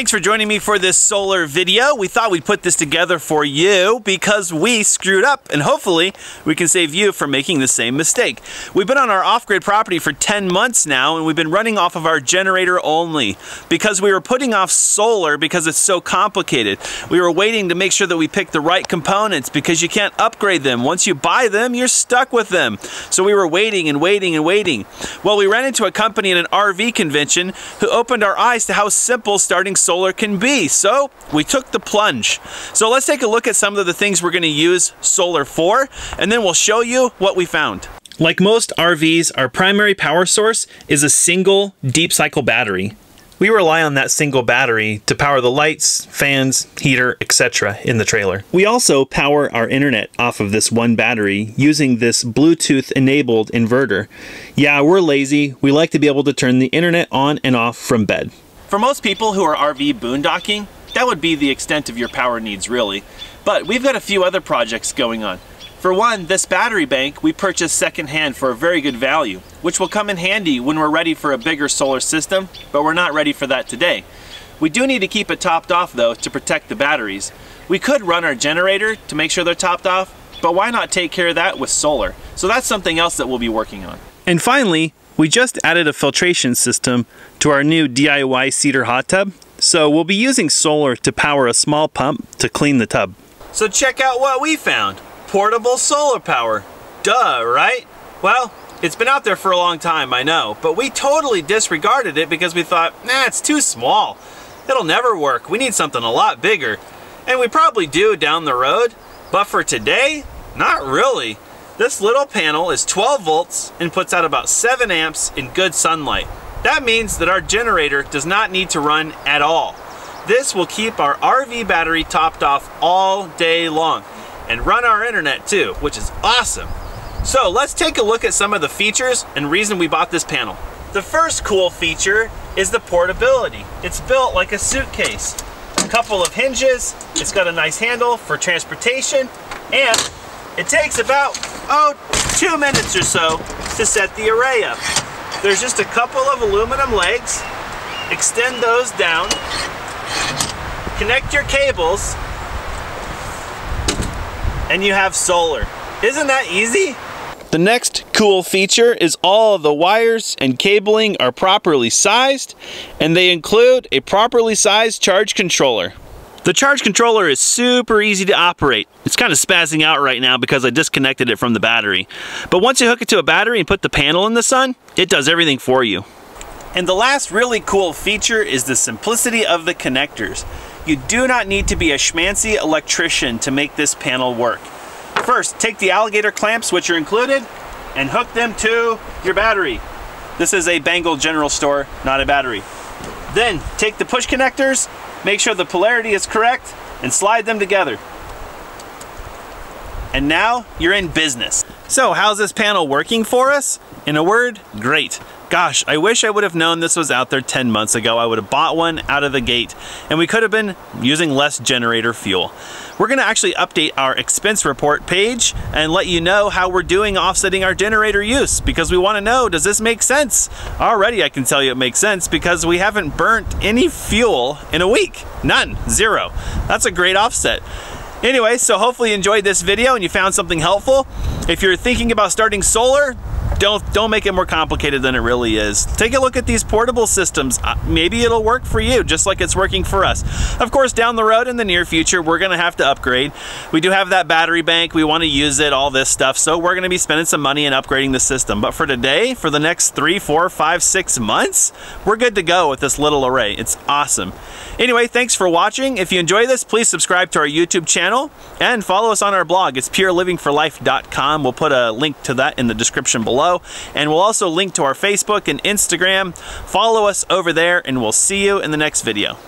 Thanks for joining me for this solar video. We thought we'd put this together for you because we screwed up, and hopefully we can save you from making the same mistake. We've been on our off-grid property for 10 months now, and we've been running off of our generator only because we were putting off solar because it's so complicated. We were waiting to make sure that we picked the right components because you can't upgrade them. Once you buy them, you're stuck with them. So we were waiting and waiting and waiting. Well, we ran into a company at an RV convention who opened our eyes to how simple starting solar can be. So we took the plunge. So let's take a look at some of the things we're going to use solar for, and then we'll show you what we found. Like most RVs, our primary power source is a single deep cycle battery. We rely on that single battery to power the lights, fans, heater, etc. in the trailer. We also power our internet off of this one battery using this Bluetooth enabled inverter. Yeah, we're lazy. We like to be able to turn the internet on and off from bed. For most people who are RV boondocking, that would be the extent of your power needs really. But we've got a few other projects going on. For one, this battery bank we purchased secondhand for a very good value, which will come in handy when we're ready for a bigger solar system, but we're not ready for that today. We do need to keep it topped off though to protect the batteries. We could run our generator to make sure they're topped off, but why not take care of that with solar? So that's something else that we'll be working on. And finally, we just added a filtration system to our new DIY cedar hot tub, so we'll be using solar to power a small pump to clean the tub. So check out what we found. Portable solar power. Duh, right? Well, it's been out there for a long time, I know, but we totally disregarded it because we thought, nah, it's too small. It'll never work. We need something a lot bigger. And we probably do down the road, but for today, not really. This little panel is 12 volts and puts out about 7 amps in good sunlight. That means that our generator does not need to run at all. This will keep our RV battery topped off all day long and run our internet too, which is awesome. So let's take a look at some of the features and reason we bought this panel. The first cool feature is the portability. It's built like a suitcase. A couple of hinges, it's got a nice handle for transportation, and it takes about, 2 minutes or so to set the array up. There's just a couple of aluminum legs. Extend those down. Connect your cables. And you have solar. Isn't that easy? The next cool feature is all of the wires and cabling are properly sized, and they include a properly sized charge controller. The charge controller is super easy to operate. It's kind of spazzing out right now because I disconnected it from the battery. But once you hook it to a battery and put the panel in the sun, it does everything for you. And the last really cool feature is the simplicity of the connectors. You do not need to be a schmancy electrician to make this panel work. First, take the alligator clamps, which are included, and hook them to your battery. This is a Bengal general store, not a battery. Then, take the push connectors, make sure the polarity is correct, and slide them together. And now, you're in business. So, how's this panel working for us? In a word, great. Gosh, I wish I would have known this was out there 10 months ago. I would have bought one out of the gate, and we could have been using less generator fuel. We're gonna actually update our expense report page and let you know how we're doing offsetting our generator use, because we wanna know, does this make sense? Already I can tell you it makes sense because we haven't burnt any fuel in a week. None, 0. That's a great offset. Anyway, so hopefully you enjoyed this video and you found something helpful. If you're thinking about starting solar, don't make it more complicated than it really is. Take a look at these portable systems. Maybe it'll work for you just like it's working for us. Of course, down the road in the near future, we're gonna have to upgrade. We do have that battery bank. We wanna use it, all this stuff. So we're gonna be spending some money and upgrading the system. But for today, for the next 3, 4, 5, 6 months, we're good to go with this little array. It's awesome. Anyway, thanks for watching. If you enjoy this, please subscribe to our YouTube channel and follow us on our blog. It's purelivingforlife.com. We'll put a link to that in the description below. And we'll also link to our Facebook and Instagram. Follow us over there, and we'll see you in the next video.